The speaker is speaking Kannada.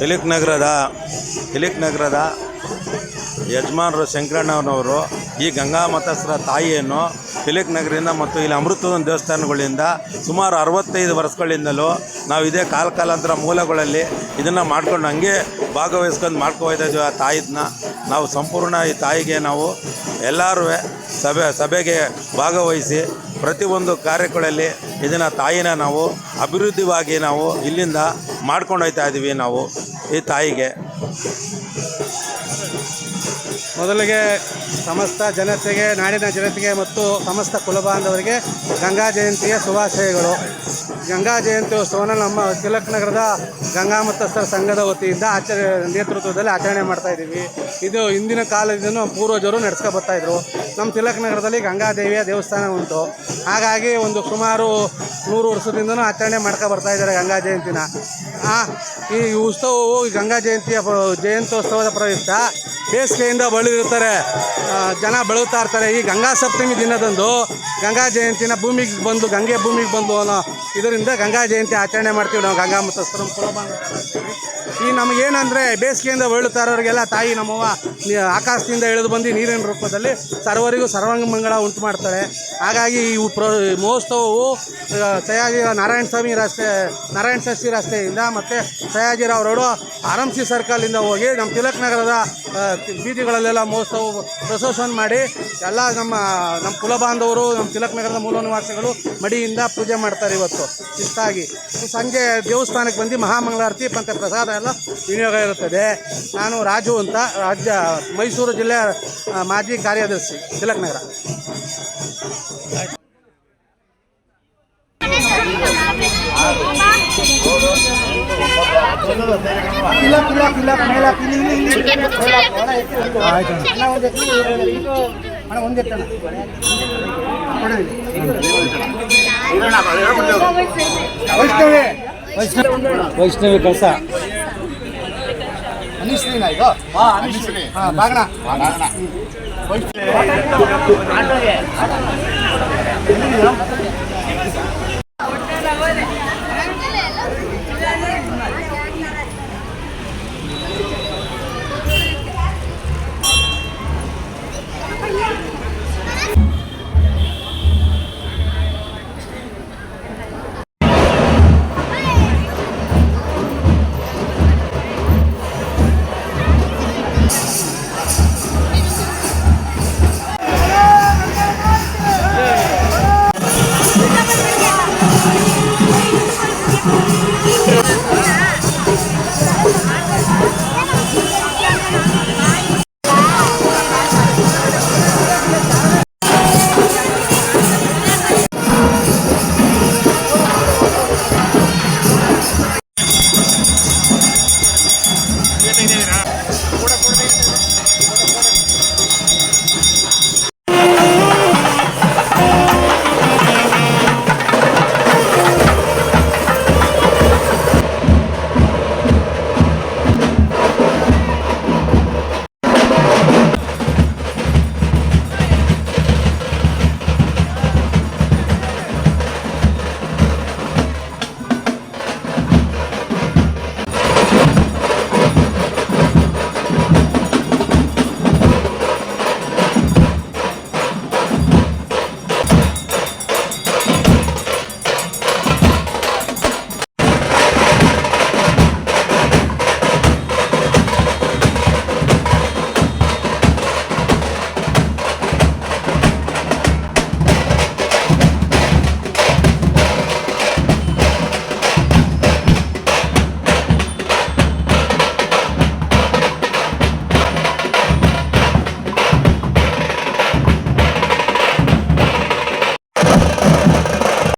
ಹಿಲಿಕ್ ನಗರದ ಯಜಮಾನರು ಶಂಕರಣ್ಣನವರು ಈ ಗಂಗಾ ಮತಸ್ರ ತಾಯಿಯನ್ನು ಹಿಲಿಕ್ ನಗರದಿಂದ ಮತ್ತು ಇಲ್ಲಿ ಅಮೃತದ ದೇವಸ್ಥಾನಗಳಿಂದ ಸುಮಾರು 65 ವರ್ಷಗಳಿಂದಲೂ ನಾವು ಇದೇ ಕಾಲಾಂತರ ಮೂಲಗಳಲ್ಲಿ ಇದನ್ನು ಮಾಡ್ಕೊಂಡು ಹಂಗೆ ಭಾಗವಹಿಸ್ಕೊಂಡು ಮಾಡ್ಕೊಳ್ತಾ ಇದ್ದೀವಿ. ಆ ತಾಯಿನ ನಾವು ಸಂಪೂರ್ಣ ಈ ತಾಯಿಗೆ ನಾವು ಎಲ್ಲರೂ ಸಭೆಗೆ ಭಾಗವಹಿಸಿ ಪ್ರತಿಯೊಂದು ಕಾರ್ಯಗಳಲ್ಲಿ ಇದನ್ನು ತಾಯಿನ ನಾವು ಅಭಿವೃದ್ಧಿವಾಗಿ ನಾವು ಇಲ್ಲಿಂದ ಮಾಡ್ಕೊಂಡು ಹೋಗ್ತಾ ಇದ್ದೀವಿ. ನಾವು ಈ ತಾಯಿಗೆ ಮೊದಲಿಗೆ ಸಮಸ್ತ ಜನತೆಗೆ, ನಾಡಿನ ಜನತೆಗೆ ಮತ್ತು ಸಮಸ್ತ ಕುಲಬಾಂಧವರಿಗೆ ಗಂಗಾ ಜಯಂತಿಯ ಶುಭಾಶಯಗಳು. ಗಂಗಾ ಜಯಂತಿ ಉತ್ಸವನ ನಮ್ಮ ತಿಲಕ್ ನಗರದ ಗಂಗಾ ಮತಸ್ಥರ ಸಂಘದ ವತಿಯಿಂದ ನೇತೃತ್ವದಲ್ಲಿ ಆಚರಣೆ ಮಾಡ್ತಾಯಿದ್ದೀವಿ. ಇದು ಹಿಂದಿನ ಕಾಲದಿಂದ ಪೂರ್ವಜರು ನಡೆಸ್ಕೊ ಬರ್ತಾಯಿದ್ರು. ನಮ್ಮ ತಿಲಕ್ ನಗರದಲ್ಲಿ ಗಂಗಾದೇವಿಯ ದೇವಸ್ಥಾನ ಉಂಟು. ಹಾಗಾಗಿ ಒಂದು ಸುಮಾರು 100 ವರ್ಷದಿಂದನೂ ಆಚರಣೆ ಮಾಡ್ಕೊ ಬರ್ತಾಯಿದ್ದಾರೆ ಗಂಗಾ ಜಯಂತಿನ. ಈ ಉತ್ಸವವು ಗಂಗಾ ಜಯಂತ್ಯೋತ್ಸವದ ಪ್ರಯುಕ್ತ ಬೇಸಿಗೆಯಿಂದ ಬಳಲಿರ್ತಾರೆ, ಜನ ಬಳಲ್ತಾ ಇರ್ತಾರೆ. ಈ ಗಂಗಾ ಸಪ್ತಮಿ ದಿನದಂದು ಗಂಗಾ ಜಯಂತಿನ ಗಂಗೆ ಭೂಮಿಗೆ ಬಂದು ಅನ್ನೋ ಇದರಿಂದ ಗಂಗಾ ಜಯಂತಿ ಆಚರಣೆ ಮಾಡ್ತೀವಿ ನಾವು ಗಂಗಾ ಮತಸ್ಥರು ಈ ನಮಗೇನಂದರೆ ಬೇಸಿಗೆಯಿಂದ ಬಳಲ್ತಾ ಇರೋರಿಗೆಲ್ಲ ತಾಯಿ ನಮ್ಮವ್ವ ಆಕಾಶದಿಂದ ಇಳಿದು ಬಂದು ನೀರಿನ ರೂಪದಲ್ಲಿ ಸರ್ವರಿಗೂ ಸರ್ವಾಂಗಮಂಗಳ ಉಂಟು ಮಾಡ್ತಾರೆ. ಹಾಗಾಗಿ ಈ ಮಹೋತ್ಸವವು ಸಯಾಜಿ ನಾರಾಯಣ ಷಷ್ಠಿ ರಸ್ತೆಯಿಂದ ಮತ್ತು ಸಯಾಜಿರಾವ್ ರೋಡು ಆರಂಸಿ ಸರ್ಕಲಿಂದ ಹೋಗಿ ನಮ್ಮ ತಿಲಕ್ ನಗರದ ಬೀದಿಗಳಲ್ಲೆಲ್ಲ ಮಹೋತ್ಸವ ಪ್ರಶೋಷಣೆ ಮಾಡಿ ಎಲ್ಲ ನಮ್ಮ ಕುಲಬಾಂಧವರು, ನಮ್ಮ ತಿಲಕ್ ನಗರದ ಮೂಲ ನಿವಾಸಿಗಳು ಮಡಿಯಿಂದ ಪೂಜೆ ಮಾಡ್ತಾರೆ. ಇವತ್ತು ಶಿಸ್ತಾಗಿ ಸಂಜೆ ದೇವಸ್ಥಾನಕ್ಕೆ ಬಂದು ಮಹಾಮಂಗಳಾರತಿ ಮತ್ತು ಪ್ರಸಾದ ಎಲ್ಲ ವಿನಿಯೋಗ ಇರುತ್ತದೆ. ನಾನು ರಾಜು ಅಂತ, ಮೈಸೂರು ಜಿಲ್ಲೆ ಮಾಜಿ ಕಾರ್ಯದರ್ಶಿ, ತಿಲಕ್ ನಗರ. ವೈಷ್ಣವಿ ಕಳಸ ಅನಿಶ್ರೀ